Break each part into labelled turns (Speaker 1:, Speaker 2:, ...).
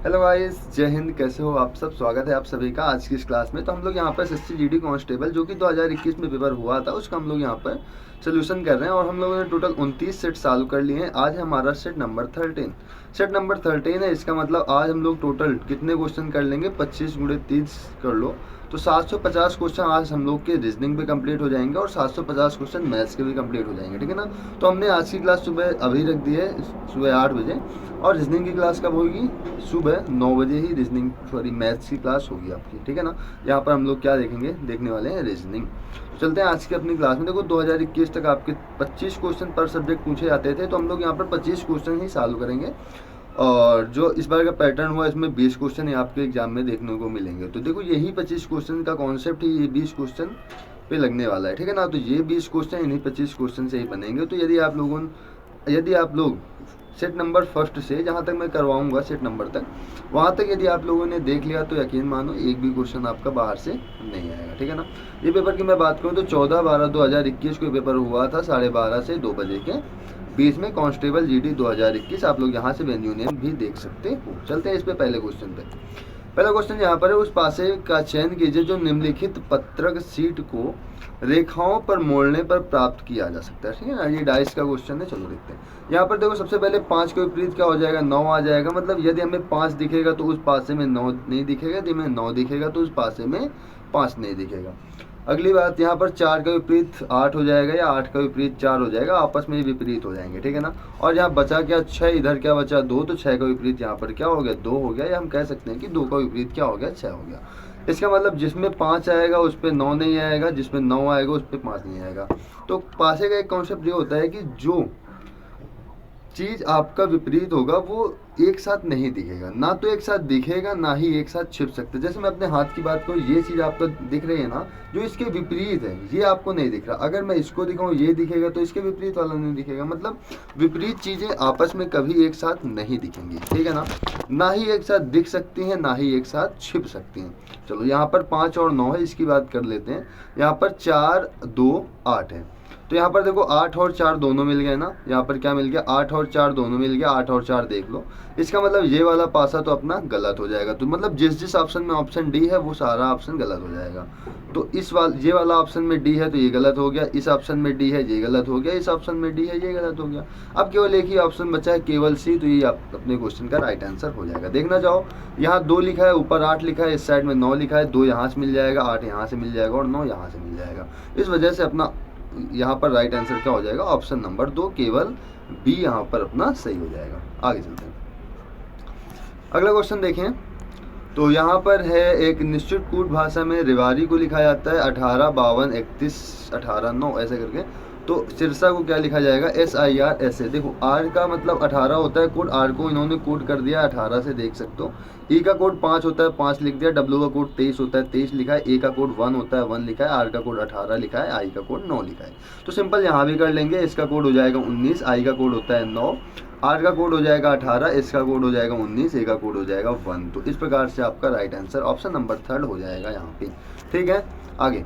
Speaker 1: Hello guys, जय हिंद। कैसे हो आप सब? स्वागत है आप सभी का आज की इस क्लास में। तो हम लोग यहाँ पर एसएससी जीडी कांस्टेबल जो कि 2021 में पेपर हुआ था उसका हम लोग यहाँ पर सोल्यूशन कर रहे हैं और हम लोगों ने टोटल 29 सेट सॉल्व कर लिए हैं। आज हमारा सेट नंबर 13 है। इसका मतलब आज हम लोग टोटल कितने क्वेश्चन कर लेंगे? 25 × 30 कर लो तो 750 क्वेश्चन आज हम लोग के रीजनिंग पे कंप्लीट हो जाएंगे और 750 क्वेश्चन मैथ्स के भी कंप्लीट हो जाएंगे, ठीक है ना। तो हमने आज की क्लास सुबह अभी रख दी है, सुबह 8 बजे, और रीजनिंग की क्लास कब होगी? सुबह 9 बजे ही मैथ्स की क्लास होगी आपकी, ठीक है ना। यहाँ पर हम लोग क्या देखने वाले हैं? रीजनिंग। तो चलते हैं आज की अपनी क्लास में। देखो 2021 तक आपके 25 क्वेश्चन पर सब्जेक्ट पूछे जाते थे, तो हम लोग यहाँ पर 25 क्वेश्चन ही सॉल्व करेंगे। और जो इस बार का पैटर्न हुआ इसमें 20 क्वेश्चन ही आपके एग्जाम में देखने को मिलेंगे। तो देखो यही 25 क्वेश्चन का कॉन्सेप्ट ही ये 20 क्वेश्चन पे लगने वाला है, ठीक है ना। तो ये 20 क्वेश्चन इन्हीं 25 क्वेश्चन से ही बनेंगे। तो यदि आप लोग सेट नंबर फर्स्ट से, जहाँ तक मैं करवाऊंगा सेट नंबर तक, वहाँ तक यदि आप लोगों ने देख लिया तो यकीन मानो एक भी क्वेश्चन आपका बाहर से नहीं आएगा, ठीक है ना। ये पेपर की मैं बात करूँ तो 14/12/2021 को पेपर हुआ था 12:30 से 2 बजे के बीच में। कांस्टेबल जीडी 2021 आप लोग यहाँ से वेन्यू यूनियन भी देख सकते हो। चलते हैं इस पे पहले क्वेश्चन पे। पहला क्वेश्चन यहाँ पर है, उस पासे का चयन कीजिए जो निम्नलिखित पत्रक सीट को रेखाओं पर मोड़ने पर प्राप्त किया जा सकता है, ठीक है ना। ये डाइस का क्वेश्चन है, चलो देखते हैं। यहाँ पर देखो सबसे पहले 5 के विपरीत क्या हो जाएगा? 9 आ जाएगा। मतलब यदि हमें 5 दिखेगा तो उस पासे में 9 नहीं दिखेगा, यदि हमें 9 दिखेगा तो उस पासे में 5 नहीं दिखेगा। अगली बात, यहाँ पर 4 का विपरीत 8 हो जाएगा या 8 का विपरीत 4 हो जाएगा, आपस में विपरीत हो जाएंगे, ठीक है ना। और यहाँ बचा क्या? 6, इधर क्या बचा? 2, तो 6 का विपरीत यहाँ पर क्या हो गया? 2 हो गया, या हम कह सकते हैं कि 2 का विपरीत क्या हो गया? 6 हो गया। इसका मतलब जिसमें 5 आएगा उस पर 9 नहीं आएगा, जिसमें 9 आएगा उस पर 5 नहीं आएगा। तो पासे का एक कॉन्सेप्ट ये होता है कि जो चीज आपका विपरीत होगा वो एक साथ नहीं दिखेगा, ना तो एक साथ दिखेगा ना ही एक साथ छिप सकते। जैसे मैं अपने हाथ की बात करूँ, ये चीज आपको दिख रही है ना, जो इसके विपरीत है ये आपको नहीं दिख रहा। अगर मैं इसको दिखाऊं ये दिखेगा तो इसके विपरीत वाला नहीं दिखेगा। मतलब विपरीत चीजें आपस में कभी एक साथ नहीं दिखेंगी, ठीक है ना ही एक साथ दिख सकती हैं ना ही एक साथ छिप सकती हैं। चलो यहाँ पर 5 और 9 है, इसकी बात कर लेते हैं। यहाँ पर 4, 2, 8 है। तो यहाँ पर देखो 8 और 4 दोनों मिल गए ना। यहाँ पर क्या मिल गया? 8 और 4 दोनों मिल गया। 8 और 4 देख लो। इसका मतलब ये वाला पासा तो अपना गलत हो जाएगा। तो मतलब जिस ऑप्शन में ऑप्शन डी है वो सारा ऑप्शन गलत हो जाएगा। तो ये वाला ऑप्शन में डी है तो ये गलत हो गया, इस ऑप्शन में डी है ये गलत हो गया, इस ऑप्शन में डी है ये गलत हो गया। अब केवल एक ही ऑप्शन बचा है, केवल सी। तो ये अपने क्वेश्चन का राइट आंसर हो जाएगा। देखना चाहो, यहाँ 2 लिखा है, ऊपर 8 लिखा है, इस साइड में 9 लिखा है। 2 यहाँ से मिल जाएगा, 8 यहाँ से मिल जाएगा और 9 यहाँ से मिल जाएगा। इस वजह से अपना यहाँ पर राइट आंसर क्या हो जाएगा? ऑप्शन नंबर 2, केवल बी यहाँ पर अपना सही हो जाएगा। आगे चलते हैं, अगला क्वेश्चन देखें। तो यहाँ पर है, एक निश्चित कूट भाषा में रिवारी को लिखा जाता है 18, 52, 31, 18, 9 ऐसे करके। तो सिरसा को क्या लिखा जाएगा? SIR ऐसे। देखो आर का मतलब 18 होता है कोड, आर को इन्होंने कोड कर दिया 18 से, देख सकते हो। ई का कोड 5 होता है, 5 लिख दिया। डब्ल्यू का कोड 23 होता है, 23 लिखा है। ए का कोड 1 होता है, 1 लिखा है। आर का कोड 18 लिखा है, आई का कोड 9 लिखा है। तो सिंपल यहाँ भी कर लेंगे। इसका कोड हो जाएगा 19, आई का कोड होता है 9, आर का कोड हो जाएगा 18, इसका कोड हो जाएगा 19, ए का कोड हो जाएगा 1। तो इस प्रकार से आपका राइट आंसर ऑप्शन नंबर 3 हो जाएगा यहाँ पे, ठीक है। आगे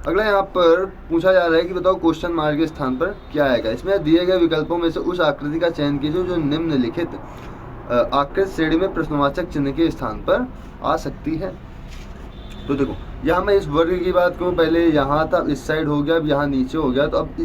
Speaker 1: अगला यहाँ पर पूछा जा रहा है कि बताओ क्वेश्चन मार्क के स्थान पर क्या आएगा। इसमें दिए गए विकल्पों में से उस आकृति का चयन कीजिए जो निम्नलिखित आकृत श्रेणी में प्रश्नवाचक चिन्ह के स्थान पर आ सकती है। तो देखो यहाँ मैं इस वर्ग की बात करूँ, पहले यहाँ था, इस साइड हो गया, अब यहाँ नीचे हो गया, तो अब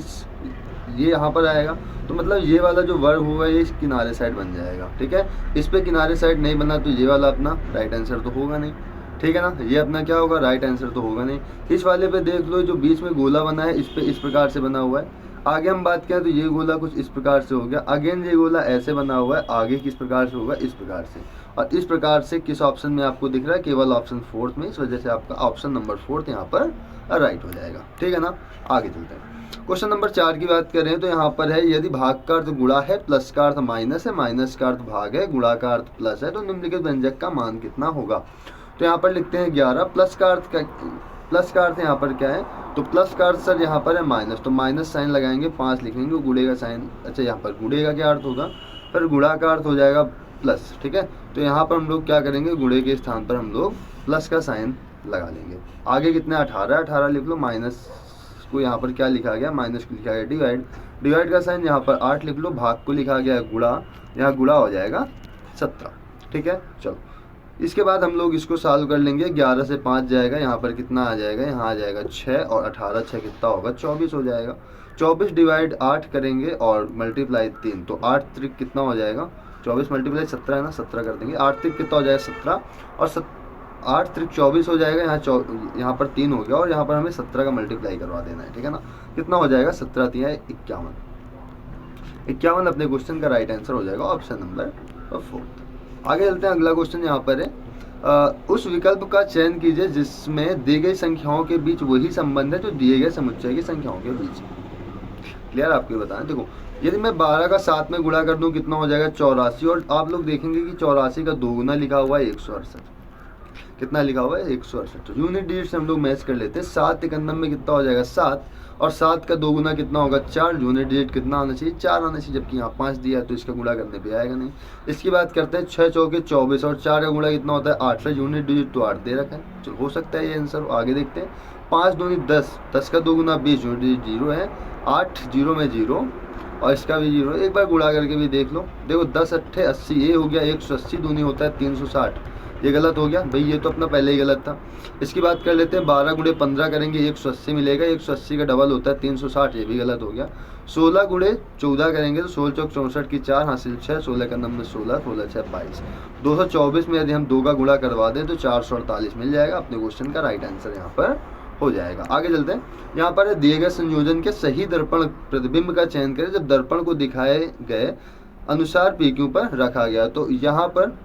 Speaker 1: ये यहाँ पर आएगा। तो मतलब ये वाला जो वर्ग होगा ये इस किनारे साइड बन जाएगा, ठीक है। इस पे किनारे साइड नहीं बना तो ये वाला अपना राइट आंसर तो होगा नहीं, ठीक है ना। ये अपना क्या होगा? राइट आंसर तो होगा नहीं। इस वाले पे देख लो, जो बीच में गोला बना है इस पे इस प्रकार से बना हुआ है। आगे हम बात करें तो ये गोला कुछ इस प्रकार से हो गया। अगेन ये गोला ऐसे बना हुआ है, आगे किस प्रकार से होगा? इस प्रकार से। और इस प्रकार से किस ऑप्शन में आपको दिख रहा है? केवल ऑप्शन 4 में। इस वजह से आपका ऑप्शन नंबर 4 यहाँ पर राइट हो जाएगा, ठीक है ना। आगे चलते हैं। क्वेश्चन नंबर 4 की बात करें तो यहाँ पर है, यदि भाग का अर्थ गुणा है, प्लस का अर्थ माइनस है, माइनस का अर्थ भाग है, गुणा का अर्थ प्लस है, तो निम्नलिखित व्यंजक का मान कितना होगा? तो यहाँ पर लिखते हैं 11। प्लस का अर्थ यहाँ पर क्या है? तो प्लस का अर्थ सर यहाँ पर है माइनस, तो माइनस साइन लगाएंगे, 5 लिखेंगे, गुणे का साइन। अच्छा यहाँ पर गुणे का क्या अर्थ होगा? पर गुणा का अर्थ हो जाएगा प्लस, ठीक है। तो यहाँ पर हम लोग क्या करेंगे? गुणे के स्थान पर हम लोग प्लस का साइन लगा लेंगे। आगे कितना? 18, 18 लिख लो। माइनस को यहाँ पर क्या लिखा गया? माइनस को लिखा गया डिवाइड, डिवाइड का साइन यहाँ पर 8 लिख लो। भाग को लिखा गया गुणा, यहाँ गुणा हो जाएगा 17। ठीक है। चलो इसके बाद हम लोग इसको सॉल्व कर लेंगे। 11 से 5 जाएगा, यहाँ पर कितना आ जाएगा, यहाँ आ जाएगा 6 और 18 6 कितना होगा 24 हो जाएगा। 24 डिवाइड 8 करेंगे और मल्टीप्लाई 3, तो 8 त्रिक कितना हो जाएगा 24 मल्टीप्लाई 17 है ना, 17 कर देंगे। 8 त्रिक कितना हो जाएगा 17 और 8 त्रिक 24 हो जाएगा। यहाँ पर 3 हो गया और यहाँ पर हमें 17 का मल्टीप्लाई करवा देना है, ठीक है ना। कितना हो जाएगा 17 3 51, 51 अपने क्वेश्चन का राइट आंसर हो जाएगा, ऑप्शन नंबर 4। आगे चलते हैं, अगला क्वेश्चन यहाँ पर है उस विकल्प का चयन कीजिए जिसमें दी गई संख्याओं के बीच वही संबंध है जो दिए गए समुच्चय की संख्याओं के बीच। क्लियर, आपको बताएं। देखो यदि मैं 12 का 7 में गुणा कर दूं कितना हो जाएगा 84, और आप लोग देखेंगे कि 84 का 2 गुना लिखा हुआ है 168। कितना लिखा हुआ है 168। यूनिट डिजिट से हम लोग मैच कर लेते हैं। 7 91 में कितना हो जाएगा 7, और 7 का 2 गुना कितना होगा 4। यूनिट डिजिट कितना आना चाहिए 4 आना चाहिए, जबकि यहाँ 5 दिया है तो इसका गुणा करने पे आएगा नहीं। इसकी बात करते हैं 6 चौके 24 और 4 का गुणा कितना होता है 8 से। यूनिट डिजिट तो 8 दे रखा है, चलो हो सकता है ये आंसर। आगे देखते हैं 5 दूनी 10, 10 का 2 गुना 20, यूनिट डिजिट 0 है। 8 0 में 0 और इसका भी 0। एक बार गुणा करके भी देख लो। देखो 10 8 80, ये हो गया 180 दूनी होता है 360, ये गलत हो गया भाई, ये तो अपना पहले ही गलत था। इसकी बात कर लेते हैं 12 गुणे 15 करेंगे 180 मिलेगा, 180 का डबल होता है 360, ये भी गलत हो गया। 16 गुणे 14 करेंगे तो 16 चौक 64 की 4 हासिल 6, 16 का नंबर 16, 16 6 22। 224 में यदि हम 2 का गुणा करवा दें तो 448 मिल जाएगा, अपने क्वेश्चन का राइट आंसर यहाँ पर हो जाएगा। आगे चलते हैं, यहाँ पर दिए गए संयोजन के सही दर्पण प्रतिबिंब का चयन करें जब दर्पण को दिखाए गए अनुसार PQ पर रखा गया। तो यहाँ पर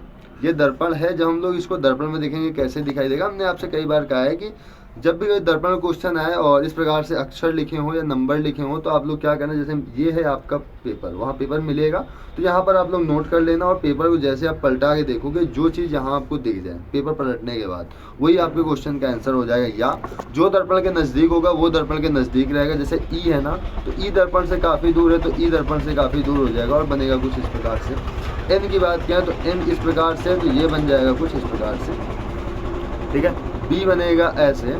Speaker 1: ये दर्पण है, जब हम लोग इसको दर्पण में देखेंगे कैसे दिखाई देगा। हमने आपसे कई बार कहा है कि जब भी कोई दर्पण क्वेश्चन आए और इस प्रकार से अक्षर लिखे हों या नंबर लिखे हों तो आप लोग क्या करना, जैसे ये है आपका पेपर, वहाँ पेपर मिलेगा तो यहाँ पर आप लोग नोट कर लेना, और पेपर को जैसे आप पलटा के देखोगे जो चीज़ यहाँ आपको दिख जाए पेपर पलटने के बाद वही आपके क्वेश्चन का आंसर हो जाएगा। या जो दर्पण के नज़दीक होगा वो दर्पण के नज़दीक रहेगा। जैसे ई है ना, तो ई दर्पण से काफ़ी दूर है तो ई दर्पण से काफ़ी दूर हो जाएगा और बनेगा कुछ इस प्रकार से। एन की बात किया तो एन इस प्रकार से, तो ये बन जाएगा कुछ इस प्रकार से, ठीक है। बी बनेगा ऐसे,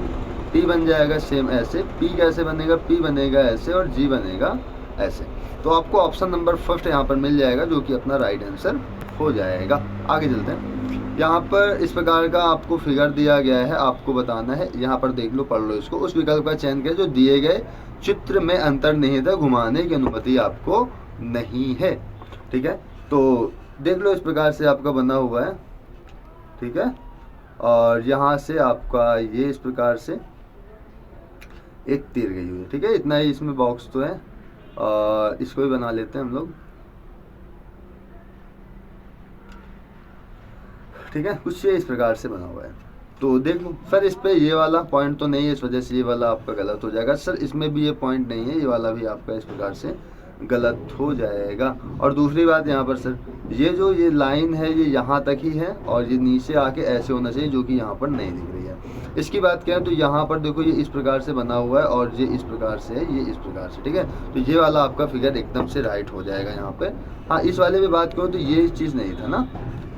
Speaker 1: टी बन जाएगा सेम ऐसे, पी कैसे बनेगा, पी बनेगा ऐसे और जी बनेगा ऐसे। तो आपको ऑप्शन नंबर 1 यहाँ पर मिल जाएगा जो कि अपना राइट आंसर हो जाएगा। आगे चलते हैं, यहाँ पर इस प्रकार का आपको फिगर दिया गया है, आपको बताना है। यहाँ पर देख लो, पढ़ लो इसको। उस विकल्प का चयन करें जो दिए गए चित्र में अंतर्निहित है, घुमाने की अनुमति आपको नहीं है, ठीक है। तो देख लो इस प्रकार से आपका बना हुआ है, ठीक है। और यहाँ से आपका ये इस प्रकार से एक तीर गई हुई है, ठीक है। इतना ही इसमें बॉक्स तो है, और इसको भी बना लेते हैं हम लोग, ठीक है। कुछ ये इस प्रकार से बना हुआ है। तो देख लो सर, इस पे ये वाला पॉइंट तो नहीं है, इस वजह से ये वाला आपका गलत हो जाएगा। सर इसमें भी ये पॉइंट नहीं है, ये वाला भी आपका इस प्रकार से गलत हो जाएगा। और दूसरी बात यहाँ पर सर, ये लाइन है ये यहाँ तक ही है और ये नीचे आके ऐसे होना चाहिए, जो कि यहाँ पर नहीं दिख रही है। इसकी बात करें तो यहाँ पर देखो ये इस प्रकार से बना हुआ है और ये इस प्रकार से है, ये इस प्रकार से, ठीक है। तो ये वाला आपका फिगर एकदम से राइट हो जाएगा यहाँ पे। हाँ, इस वाले में बात करो तो ये चीज़ नहीं था ना,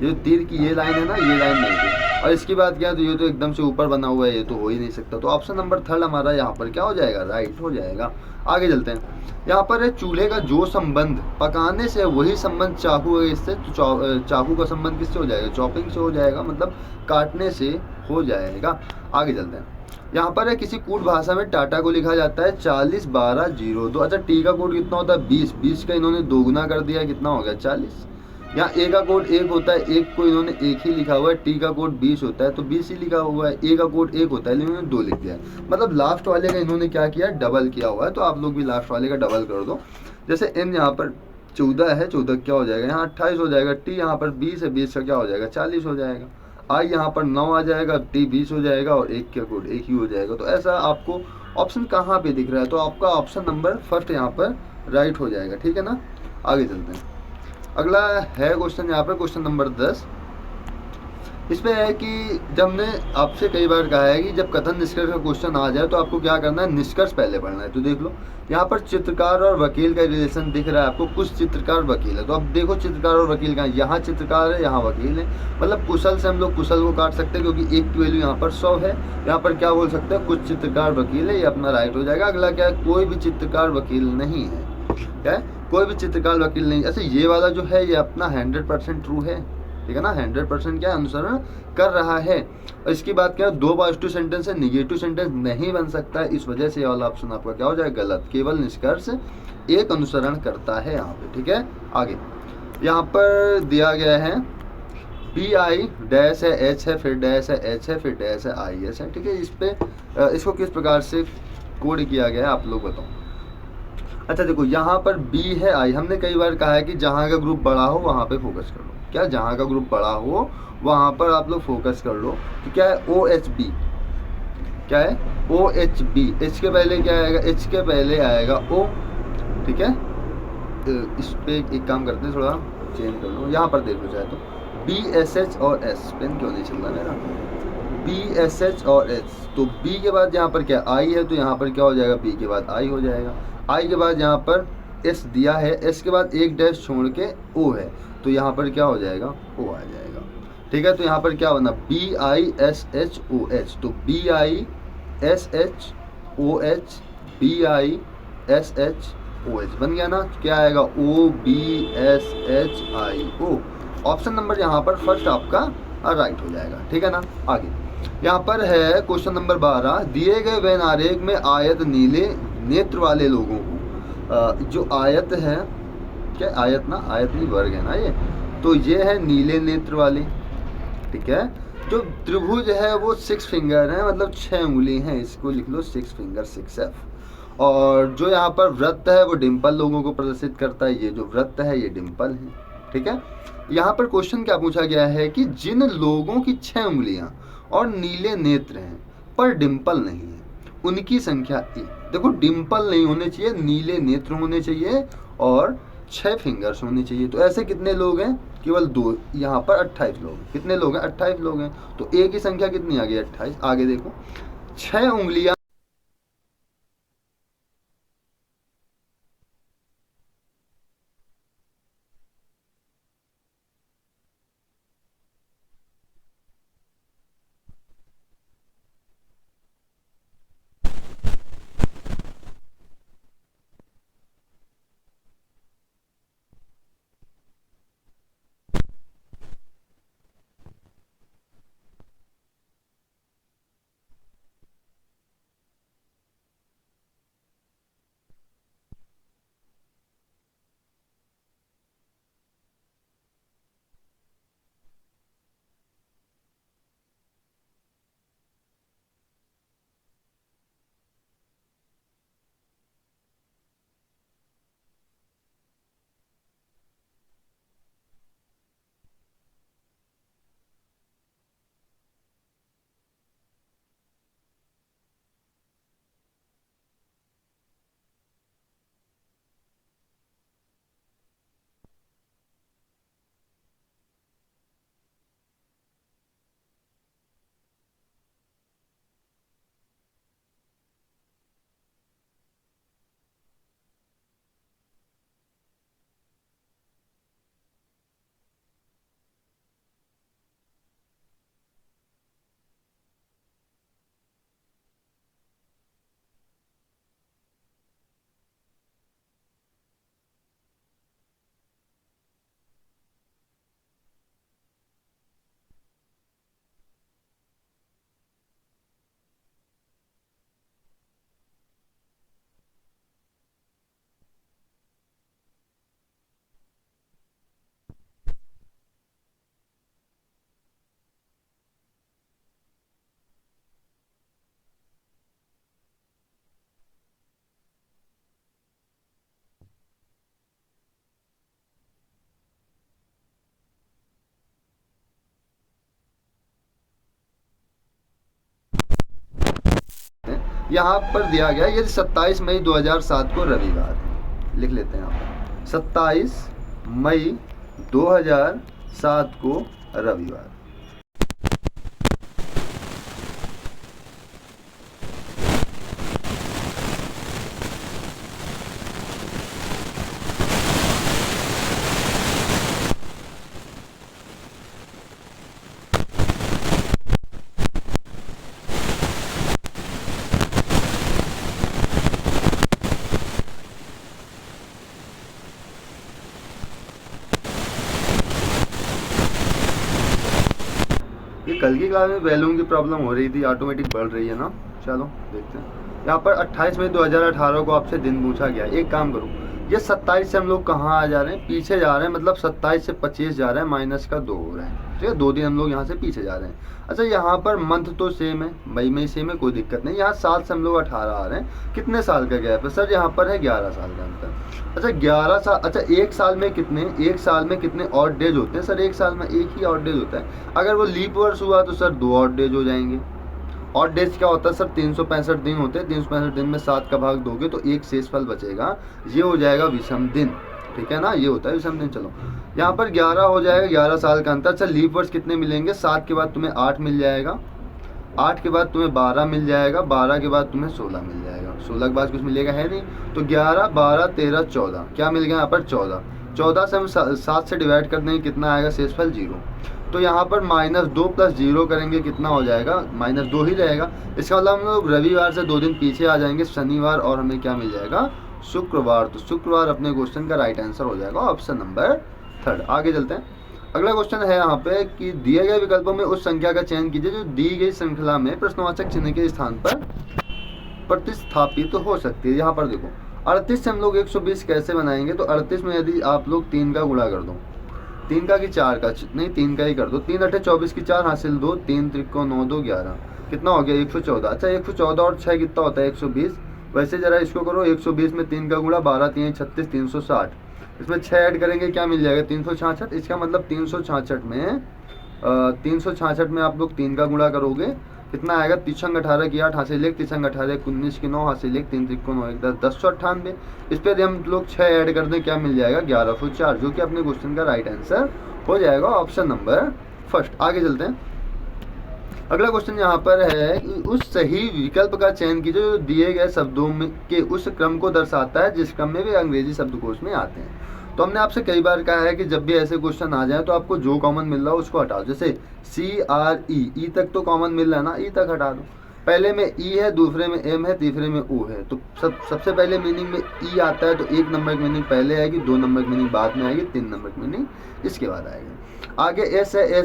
Speaker 1: ये तीर की ये लाइन है ना, ये लाइन नहीं थी। और इसकी बात क्या है तो ये तो एकदम से ऊपर बना हुआ है, ये तो हो ही नहीं सकता। तो ऑप्शन नंबर 3 हमारा यहाँ पर क्या हो जाएगा, राइट हो जाएगा। आगे चलते हैं, यहाँ पर है चूल्हे का जो संबंध पकाने से वही संबंध चाकू है इससे, तो चाकू का संबंध किससे हो जाएगा, चॉपिंग से हो जाएगा, मतलब काटने से हो जाएगा। आगे चलते हैं, यहाँ पर है किसी कूट भाषा में टाटा को लिखा जाता है 40 12 0 2। अच्छा, टी का कोड कितना होता है 20, 20 का इन्होंने 2 गुना कर दिया, कितना हो गया 40। यहाँ ए का कोड 1 होता है, 1 को इन्होंने 1 ही लिखा हुआ है। टी का कोड 20 होता है तो 20 ही लिखा हुआ है। ए का कोड 1 होता है, इन्होंने 2 लिख दिया है, मतलब लास्ट वाले का इन्होंने क्या किया, डबल किया हुआ है। तो आप लोग भी लास्ट वाले का डबल कर दो। जैसे एन यहाँ पर 14 है, 14 क्या हो जाएगा, यहाँ 28 हो जाएगा। टी यहाँ पर 20 है, 20 का क्या हो जाएगा 40 हो जाएगा। आई यहाँ पर 9 आ जाएगा, टी 20 हो जाएगा और 1 का कोड 1 ही हो जाएगा। तो ऐसा आपको ऑप्शन कहाँ पे दिख रहा है, तो आपका ऑप्शन नंबर 1 यहाँ पर राइट हो जाएगा, ठीक है ना। आगे चलते हैं, अगला है क्वेश्चन यहाँ पर, क्वेश्चन नंबर 10। इसमें है कि जब हमने आपसे कई बार कहा है कि जब कथन निष्कर्ष का क्वेश्चन आ जाए तो आपको क्या करना है, निष्कर्ष पहले पढ़ना है। तो देख लो यहाँ पर चित्रकार और वकील का रिलेशन दिख रहा है आपको, कुछ चित्रकार वकील है। तो अब देखो चित्रकार और वकील का, यहाँ चित्रकार है यहाँ वकील है, मतलब कुशल से हम लोग कुशल को काट सकते हैं क्योंकि 1 की वैल्यू यहाँ पर 100 है। यहाँ पर क्या बोल सकते हैं, कुछ चित्रकार वकील है, ये अपना राइट हो जाएगा। अगला क्या है, कोई भी चित्रकार वकील नहीं है, क्या है, कोई भी चित्रकार वकील नहीं। ऐसे ये वाला जो है ये अपना 100% ट्रू है, ठीक है ना, 100% क्या अनुसरण कर रहा है। और इसकी बात क्या है, 2 पॉजिटिव सेंटेंस है, निगेटिव सेंटेंस नहीं बन सकता है, इस वजह से ये वाला ऑप्शन आपका क्या हो जाएगा, गलत। केवल निष्कर्ष एक अनुसरण करता है यहाँ पे, ठीक है। आगे यहाँ पर दिया गया है बी आई डैश है, एच है, फिर डैश है, एच है, फिर डैश है, आई एस है, ठीक है। इस पे इसको किस प्रकार से कोड किया गया है आप लोग बताओ। अच्छा देखो, यहाँ पर बी है, आई, हमने कई बार कहा है कि जहाँ का ग्रुप बड़ा हो वहाँ पे फोकस कर लो। क्या, जहाँ का ग्रुप बड़ा हो वहाँ पर आप लोग फोकस कर लो। तो क्या है, ओ एच बी, क्या है, ओ एच बी, एच के पहले क्या आएगा, एच के पहले आएगा ओ, ठीक है। इस पे एक काम करते हैं, थोड़ा चेंज कर लो, यहाँ पर देख लो चाहे तो, बी एस एच और एस, पेन क्यों नहीं चल रहा मेरा, बी एस एच और एच। तो बी के बाद यहाँ पर क्या आई है, तो यहाँ पर क्या हो जाएगा, बी के बाद आई हो जाएगा। आई के बाद यहाँ पर एस दिया है, एस के बाद एक डैश छोड़ के ओ है, तो यहाँ पर क्या हो जाएगा, ओ आ जाएगा, ठीक है। तो यहाँ पर क्या बना, B I S H O H, तो B I S H O H, B I S H O H बन गया ना। क्या आएगा, O B S H I O. Option number यहाँ पर फर्स्ट आपका राइट हो जाएगा, ठीक है ना। आगे यहाँ पर है क्वेश्चन नंबर 12, दिए गए वैन आरेख में आयत नीले नेत्र वाले लोगों को, जो आयत है, क्या आयत ना, आयत नहीं वर्ग है ना ये, तो ये है नीले नेत्र वाले, ठीक है। जो त्रिभुज है वो 6 फिंगर है, मतलब 6 उंगली हैं, इसको लिख लो 6 फिंगर, 6F। और जो यहाँ पर वृत्त है वो डिम्पल लोगों को प्रदर्शित करता है, ये जो वृत्त है ये डिम्पल है, ठीक है। यहाँ पर क्वेश्चन क्या पूछा गया है कि जिन लोगों की 6 उंगलियां और नीले नेत्र हैं पर डिम्पल नहीं है, उनकी संख्या देखो, डिम्पल नहीं होने चाहिए, नीले नेत्र होने चाहिए और 6 फिंगर्स होने चाहिए। तो ऐसे कितने लोग हैं, केवल 2, यहाँ पर 28 लोग। कितने लोग हैं, 28 लोग हैं। तो ए की संख्या कितनी आ गई, 28। आगे देखो, 6 उंगलियां यहाँ पर दिया गया, ये 27 मई 2007 को रविवार है, लिख लेते हैं यहाँ पर 27 मई 2007 को रविवार। ये कल की क्लास में वैल्यूम की प्रॉब्लम हो रही थी, ऑटोमेटिक बढ़ रही है ना। चलो देखते हैं। यहाँ पर 28 मई 2018 को आपसे दिन पूछा गया। एक काम करो, ये 27 से हम लोग कहाँ आ जा रहे हैं, पीछे जा रहे हैं, मतलब 27 से 25 जा रहे हैं, माइनस का 2 हो रहा है, ठीक है। 2 दिन हम लोग यहाँ से पीछे जा रहे हैं। अच्छा यहाँ पर मंथ तो सेम है, मई में सेम है, कोई दिक्कत नहीं। यहाँ 7 से हम लोग 18 आ रहे हैं, कितने साल का गैप है सर, यहाँ पर है 11 साल का अंतर। अच्छा 11 साल, अच्छा एक साल में कितने ऑड डेज होते हैं सर, एक साल में एक ही ऑड डेज होता है। अगर वो लीप वर्ष हुआ तो सर 2 ऑड डेज हो जाएंगे। ऑड डेज क्या होता है सर, 365 दिन होते हैं, 365 दिन में 7 का भाग दोगे तो एक शेषफल बचेगा, ये हो जाएगा विषम दिन, ठीक है ना, ये होता है विषम दिन। चलो यहाँ पर 11 हो जाएगा, 11 साल का अंतर। अच्छा लीप वर्ष कितने मिलेंगे, 7 के बाद तुम्हें 8 मिल जाएगा, 8 के बाद तुम्हें 12 मिल जाएगा, 12 के बाद तुम्हें 16 मिल जाएगा, 16 के बाद कुछ मिलेगा है नहीं, तो 11 12 13 14, क्या मिल गया यहाँ पर 14। 14 से हम 7 से डिवाइड कर देंगे, कितना आएगा शेषफल 0। तो यहाँ पर -2 + 0 करेंगे, कितना हो जाएगा, -2 ही रहेगा। इसका मतलब हम लोग रविवार से 2 दिन पीछे आ जाएंगे, शनिवार, और हमें क्या मिल जाएगा, शुक्रवार। तो शुक्रवार अपने क्वेश्चन का राइट आंसर हो जाएगा ऑप्शन नंबर 3। आगे चलते हैं। अगला क्वेश्चन है यहाँ पे कि दिए गए विकल्पों में उस संख्या का चयन कीजिए जो दी गई श्रृंखला में प्रश्नवाचक चिन्ह के स्थान पर प्रतिस्थापित तो हो सकती है। यहाँ पर देखो 38 से हम लोग 120 कैसे बनाएंगे, तो 38 में यदि आप लोग 3 का गुणा कर दो, 3 का कि 4 का, नहीं 3 का ही कर दो, 3 8 24 की 4 हासिल 2, 3 त्रिको 9 2 11, कितना हो गया 114। अच्छा 114 और 6 कितना होता है 120। वैसे जरा इसको करो, 120 में 3 का गुणा, 12 3 36 360, इसमें 6 ऐड करेंगे क्या मिल जाएगा 366। इसका मतलब 366 में आप लोग 3 का गुणा करोगे, कितना आएगा, 3 छंग 18 की 8 हासिल 1, 3 छंग 18 19 की 9 हासिल 1, 3 त्रिको 9 1 10 1098। इस पर हम लोग 6 ऐड कर दें, क्या मिल जाएगा 1104, जो कि अपने क्वेश्चन का राइट आंसर हो जाएगा ऑप्शन नंबर 1। आगे चलते हैं। अगला क्वेश्चन यहाँ पर है कि उस सही विकल्प का चयन कीजिए जो दिए गए शब्दों में के उस क्रम को दर्शाता है जिस क्रम में वे अंग्रेजी शब्दकोश में आते हैं। तो हमने आपसे कई बार कहा है कि जब भी ऐसे क्वेश्चन आ जाए तो आपको जो कॉमन मिल रहा हो उसको हटाओ। जैसे CRE तक तो कॉमन मिल रहा है ना, ई तक हटा दो। पहले में ई है, दूसरे में एम है, तीसरे में ओ है, तो सबसे पहले मीनिंग में ई आता है, तो 1 नंबर की मीनिंग पहले आएगी, 2 नंबर की मीनिंग बाद में आएगी, 3 नंबर की मीनिंग इसके बाद आएगी। आगे एस है,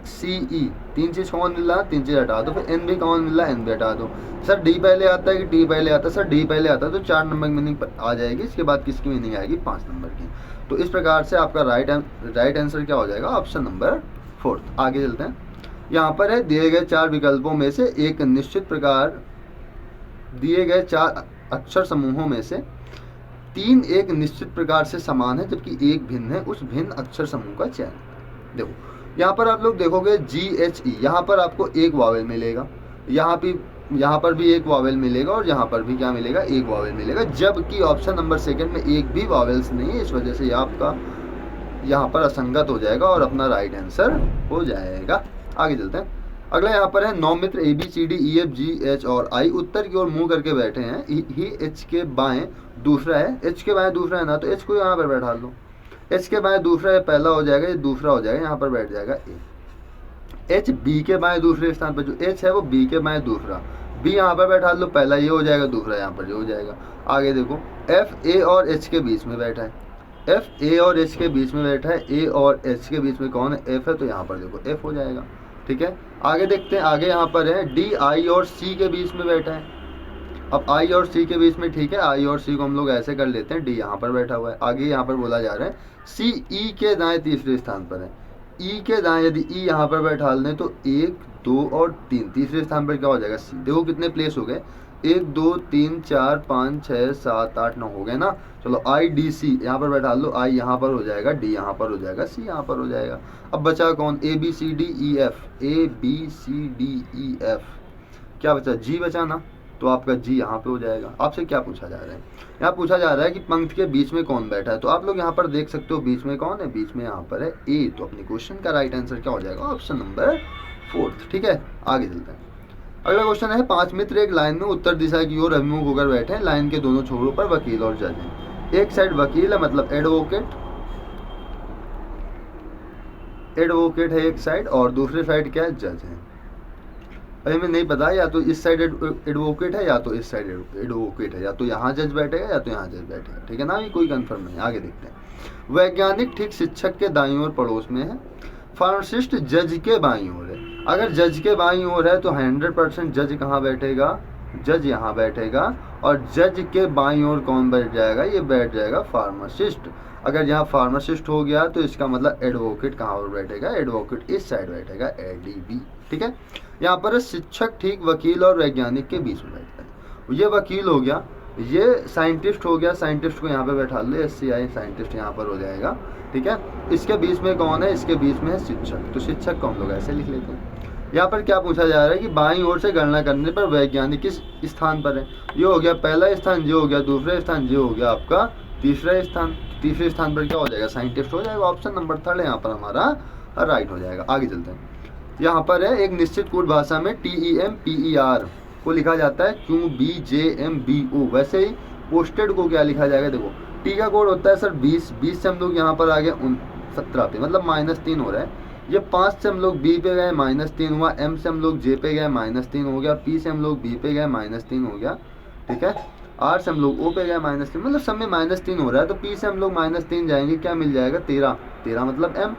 Speaker 1: SCE, 3 चीज कॉमन मिल रहा है, 3 चीज हटा दो। फिर एन भी कॉमन मिल रहा है, एन भी हटा दो। सर डी पहले आता है कि टी पहले आता है, सर डी पहले आता है, तो 4 नंबर की मीनिंग आ जाएगी। इसके बाद किसकी मीनिंग आएगी 5 नंबर की। तो इस प्रकार से आपका राइट आंसर क्या हो जाएगा ऑप्शन नंबर 4। आगे चलते हैं। यहाँ पर है दिए गए 4 विकल्पों में से एक निश्चित प्रकार, दिए गए 4 अक्षर समूहों में से 3 एक निश्चित प्रकार से समान है जबकि एक भिन्न है, उस भिन्न अक्षर समूह का चयन। देखो यहाँ पर आप लोग देखोगे GHE, यहाँ पर आपको एक वावेल मिलेगा, यहाँ पर भी एक वावेल मिलेगा, और यहाँ पर भी क्या मिलेगा, एक वावेल मिलेगा, जबकि ऑप्शन नंबर 2 में एक भी वावेल्स नहीं है। इस वजह से आपका यहाँ पर असंगत हो जाएगा और अपना राइट आंसर हो जाएगा। आगे चलते हैं। अगला यहाँ पर है 9 मित्र ABCDEFGH और I उत्तर की ओर मुंह करके बैठे हैं। ही H के बाएं दूसरा है, H के बाएं दूसरा है ना, तो H को यहाँ पर बैठा लो। H के बाएं दूसरा है, पहला हो जाएगा, ये दूसरा हो जाएगा, यहाँ पर बैठ जाएगा A। H B के बाएं दूसरे स्थान पर, जो H है वो B के बाएं दूसरा, B यहाँ पर बैठा लो, पहला ये हो जाएगा, दूसरा यहाँ पर ये हो जाएगा। आगे देखो F A और H के बीच में बैठा है, F A और H के बीच में बैठा है, A और H के बीच में कौन है, F है, तो यहाँ पर देखो F हो जाएगा, ठीक है। आगे देखते हैं, आगे यहाँ पर है D I और C के बीच में बैठा है। अब I और C के बीच में, ठीक है, I और C को हम लोग ऐसे कर लेते हैं, D यहाँ पर बैठा हुआ है। आगे यहाँ पर बोला जा रहा है C E के दाएं तीसरे स्थान पर है, E के दाएं यदि E यहाँ पर बैठा लें तो 1 2 और 3, तीसरे स्थान पर क्या हो जाएगा C। देखो कितने प्लेस हो गए, 1 2 3 4 5 6 7 8 9 हो गए ना। चलो IDC यहाँ पर बैठा लो, I यहाँ पर हो जाएगा, D यहाँ पर हो जाएगा, C यहाँ पर हो जाएगा। अब बचा कौन, ABCDEF, ABCDEF, क्या बचा, G बचा ना, तो आपका G यहाँ पे हो जाएगा। आपसे क्या पूछा जा रहा है, यहाँ पूछा जा रहा है कि पंक्ति के बीच में कौन बैठा है, तो आप लोग यहाँ पर देख सकते हो बीच में कौन है, बीच में यहाँ पर है A। तो अपने क्वेश्चन का राइट आंसर क्या हो जाएगा ऑप्शन नंबर 4, ठीक है। आगे चलते हैं। अगला क्वेश्चन है 5 मित्र एक लाइन में उत्तर दिशा की ओर अभिमुख होकर बैठे हैं, लाइन के दोनों छोरों पर वकील और जज हैं। एक साइड वकील है, मतलब एडवोकेट है एक साइड, और दूसरी साइड क्या है, जज है। अभी हमें नहीं पता, या तो इस साइड एडवोकेट है या तो इस साइड एडवोकेट है, या तो यहाँ जज बैठेगा या तो यहाँ जज बैठेगा, ठीक है ना, ये कोई कंफर्म नहीं। आगे देखते हैं। वैज्ञानिक ठीक शिक्षक के दाईं ओर पड़ोस में है, फार्मासिस्ट जज के बाईं ओर है। अगर जज के बाईं ओर है तो 100% जज कहाँ बैठेगा, जज यहाँ बैठेगा, और जज के बाईं ओर कौन बैठ जाएगा, ये बैठ जाएगा फार्मासिस्ट। अगर यहाँ फार्मासिस्ट हो गया तो इसका मतलब एडवोकेट कहाँ पर बैठेगा, एडवोकेट इस साइड बैठेगा, एडीबी। ठीक है, यहाँ पर शिक्षक ठीक वकील और वैज्ञानिक के बीच में बैठता है। ये वकील हो गया, ये साइंटिस्ट हो गया, साइंटिस्ट को यहाँ पे बैठा लो, SCI साइंटिस्ट यहाँ पर हो जाएगा। ठीक है, इसके बीच में कौन है, इसके बीच में है शिक्षक, तो शिक्षक को हम लोग ऐसे लिख लेते हैं। यहाँ पर क्या पूछा जा रहा है कि बाईं ओर से गणना करने पर वैज्ञानिक किस स्थान पर है। ये हो गया पहला स्थान, ये हो गया दूसरा स्थान, ये हो गया आपका तीसरा स्थान। तीसरे स्थान पर क्या हो जाएगा, साइंटिस्ट हो जाएगा। ऑप्शन नंबर 3 यहाँ पर हमारा राइट हो जाएगा। आगे चलते हैं, यहाँ पर है एक निश्चित कोड भाषा में TEMPER को लिखा जाता है QBJMBO। वैसे ही पोस्टेड को क्या लिखा जाएगा, देखो टी का कोड होता है सर 20 से हम लोग यहाँ पर आ गए 17 पे, मतलब -3 हो रहा है। ये 5 से हम लोग B पे गए, -3 हुआ। M से हम लोग J पे गए, -3 हो गया। P से हम लोग B पे गए, -3 हो गया। ठीक है, R से हम लोग O पे गए, -3, मतलब सब में -3 हो रहा है। तो P से हम लोग -3 जाएंगे, क्या मिल जाएगा, 13 मतलब M।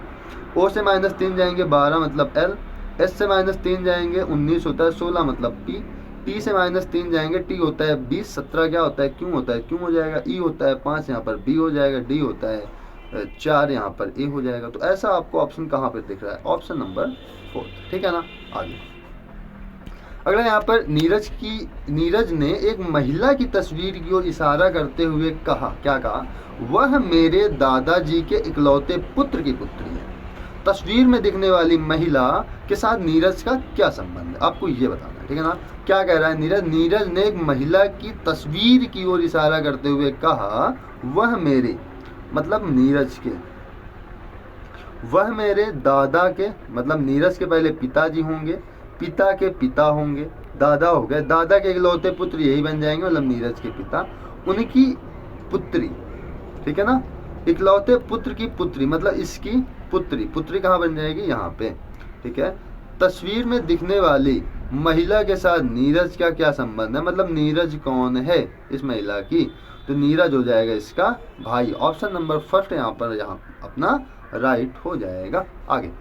Speaker 1: O से -3 जाएंगे 12 मतलब L। S से -3 जाएंगे 19 होता है, 16 मतलब P। T से -3 जाएंगे, T होता है 20, 17 क्या होता है, Q होता है, Q हो जाएगा। E होता है 5, यहाँ पर B हो जाएगा। D होता है 4, यहाँ पर A हो जाएगा। तो ऐसा आपको ऑप्शन कहाँ पर दिख रहा है, ऑप्शन नंबर 4। ठीक है ना। आगे अगला यहाँ पर नीरज ने एक महिला की तस्वीर की ओर इशारा करते हुए कहा, क्या कहा, वह मेरे दादाजी के इकलौते पुत्र की पुत्री है। तस्वीर में दिखने वाली महिला के साथ नीरज का क्या संबंध है, आपको ये बताना है। ठीक है ना। क्या कह रहा है नीरज ने एक महिला की तस्वीर की ओर इशारा करते हुए कहा, वह मेरे, मतलब नीरज के, वह मेरे दादा के, मतलब नीरज के पहले पिताजी होंगे, पिता के पिता होंगे, दादा हो गए, दादा के इकलौते पुत्र यही बन जाएंगे, मतलब नीरज के पिता, उनकी पुत्री। ठीक है ना, इकलौते पुत्र की पुत्री, मतलब इसकी पुत्री कहाँ बन जाएगी, यहाँ पे। ठीक है, तस्वीर में दिखने वाली महिला के साथ नीरज का क्या संबंध है, मतलब नीरज कौन है इस महिला की, तो नीरज हो जाएगा इसका भाई। ऑप्शन नंबर 1 यहाँ पर अपना राइट हो जाएगा। आगे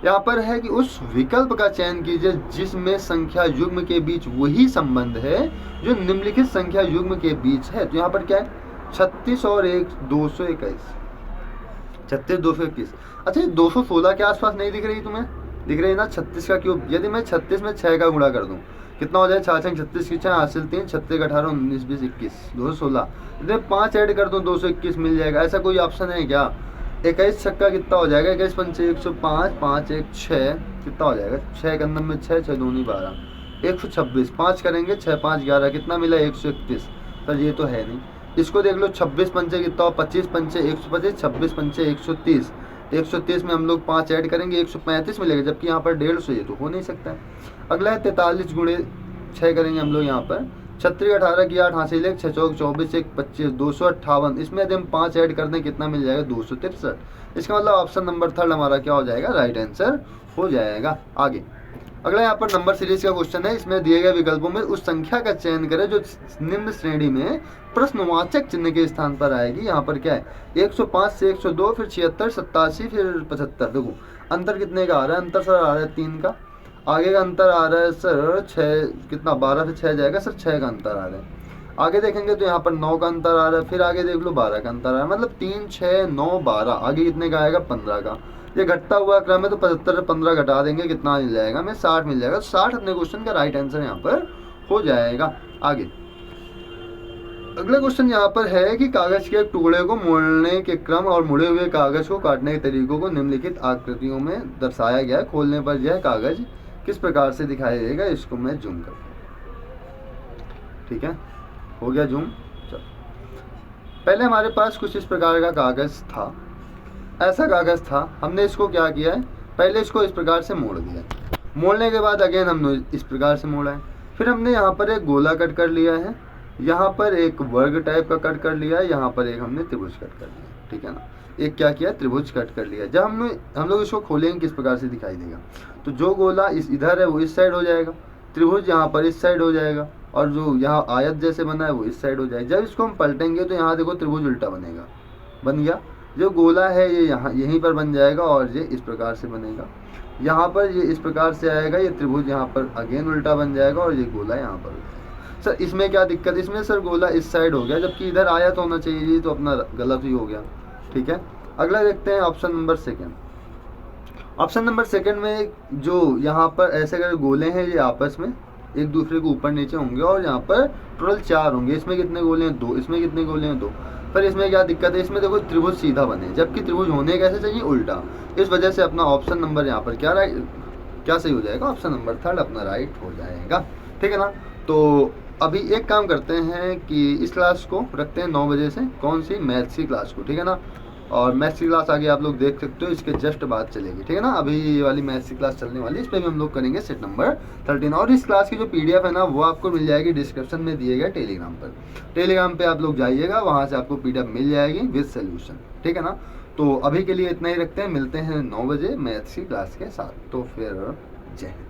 Speaker 1: यहाँ पर है कि उस विकल्प का चयन कीजिए जिसमें संख्या युग्म के बीच वही संबंध है जो निम्नलिखित संख्या युग्म के बीच है। तो यहाँ पर क्या है, 36 और 221, 36 221। अच्छा, 216 के आसपास नहीं दिख रही तुम्हें, दिख रही है ना, 36 का क्यूब। यदि मैं 36 में 6 का गुणा कर दूं, कितना हो जाए, 6 36 की 6 हासिल 3, 36 18 19 20 21 216। यदि 5 ऐड कर दूं 221 मिल जाएगा। ऐसा कोई ऑप्शन है क्या। 21 छक्का कितना हो जाएगा, 21 पंचे 105, 5 1 6, कितना हो जाएगा, 6 अंदर में 6 6 दूनी 12, 126। 5 करेंगे 6 5 11, कितना मिला, 131। सर ये तो है नहीं, इसको देख लो, 26 पंचे कितना हो, 25 पंचे 125, 26 पंचे 130, 130 में हम लोग 5 ऐड करेंगे 135 मिलेगा, जबकि यहाँ पर 150, ये तो हो नहीं सकता है। अगला है 43 गुणे 6 करेंगे हम लोग यहाँ पर, 36 18 की 8 हासिल 1 6 चौक 24 1 25 258। इसमें यदि हम 5 ऐड कर दें कितना मिल जाएगा, 263। इसका मतलब ऑप्शन नंबर 3 हमारा क्या हो जाएगा, राइट आंसर हो जाएगा। आगे अगला यहाँ पर नंबर सीरीज का क्वेश्चन है। इसमें दिए गए विकल्पों में उस संख्या का चयन करें जो निम्न श्रेणी में प्रश्नवाचक चिन्ह के स्थान पर आएगी। यहाँ पर क्या है, 105 से 102, फिर 76 87, फिर 75। देखो अंतर कितने का आ रहा है, अंतर सर आ रहा है 3 का। आगे का अंतर आ रहा है सर 6, कितना 12 से 6 जाएगा सर, 6 का अंतर आ रहा है। आगे देखेंगे तो यहाँ पर 9 का अंतर आ रहा है, फिर आगे देख लो 12 का अंतर आ रहा है, मतलब 3 6 9 12। आगे कितने का आएगा, 15 का। ये घटता हुआ क्रम है तो 75 से 15 घटा देंगे, कितना मिल जाएगा, हमें 60 मिल जाएगा। 60 अपने क्वेश्चन का राइट आंसर यहाँ पर हो जाएगा। आगे अगला क्वेश्चन यहाँ पर है कि कागज के एक टुकड़े को मोड़ने के क्रम और मुड़े हुए कागज को काटने के तरीकों को निम्नलिखित आकृतियों में दर्शाया गया है। खोलने पर यह कागज किस प्रकार से दिखाई देगा, इसको मैं जूम करता हूँ। ठीक है, हो गया जूम। चलो, पहले हमारे पास कुछ इस प्रकार का कागज था, ऐसा कागज था। हमने इसको क्या किया है, पहले इसको इस प्रकार से मोड़ दिया, मोड़ने के बाद अगेन हमने इस प्रकार से मोड़ा है। फिर हमने यहाँ पर एक गोला कट कर लिया है, यहाँ पर एक वर्ग टाइप का कट कर लिया है, यहाँ पर एक हमने त्रिभुज कट कर लिया। ठीक है ना, एक क्या किया, त्रिभुज कट कर लिया। जब हम लोग इसको खोलेंगे किस प्रकार से दिखाई देगा, तो जो गोला इधर है वो इस साइड हो जाएगा, त्रिभुज यहाँ पर इस साइड हो जाएगा, और जो यहाँ आयत जैसे बना है वो इस साइड हो जाएगा। जब इसको हम पलटेंगे तो यहाँ देखो त्रिभुज उल्टा बनेगा, बन गया। जो गोला है ये यहाँ यहीं पर बन जाएगा और ये इस प्रकार से बनेगा। यहाँ पर ये इस प्रकार से आएगा, ये त्रिभुज यहाँ पर अगेन उल्टा बन जाएगा और ये गोला यहाँ पर। सर इसमें क्या दिक्कत, इसमें सर गोला इस साइड हो गया जबकि इधर आया तो होना चाहिए, ये तो अपना गलत ही हो गया। ठीक है, अगला देखते हैं option number second. Option number second में जो यहाँ पर ऐसे अगर गोले हैं ये आपस में एक दूसरे को ऊपर नीचे होंगे और यहाँ पर टोटल 4 होंगे। इसमें कितने गोले हैं, 2। इसमें कितने गोले हैं, 2। पर इसमें क्या दिक्कत है, इसमें देखो त्रिभुज सीधा बने जबकि त्रिभुज होने कैसे चाहिए, उल्टा। इस वजह से अपना ऑप्शन नंबर यहाँ पर क्या सही हो जाएगा, ऑप्शन नंबर थर्ड अपना राइट हो जाएगा। ठीक है ना। तो अभी एक काम करते हैं कि इस क्लास को रखते हैं 9 बजे से, कौन सी, मैथ्स की क्लास को। ठीक है ना। और मैथ्स की क्लास आगे आप लोग देख सकते हो, इसके जस्ट बाद चलेगी। ठीक है ना। अभी ये वाली मैथ्स की क्लास चलने वाली है, इस पर भी हम लोग करेंगे सेट नंबर 13। और इस क्लास की जो PDF है ना वो आपको मिल जाएगी डिस्क्रिप्शन में दिए गए टेलीग्राम पर। टेलीग्राम पे आप लोग जाइएगा, वहाँ से आपको PDF मिल जाएगी विद सोल्यूशन। ठीक है ना। तो अभी के लिए इतना ही रखते हैं, मिलते हैं 9 बजे मैथ्स की क्लास के साथ। तो फिर जय हिंद।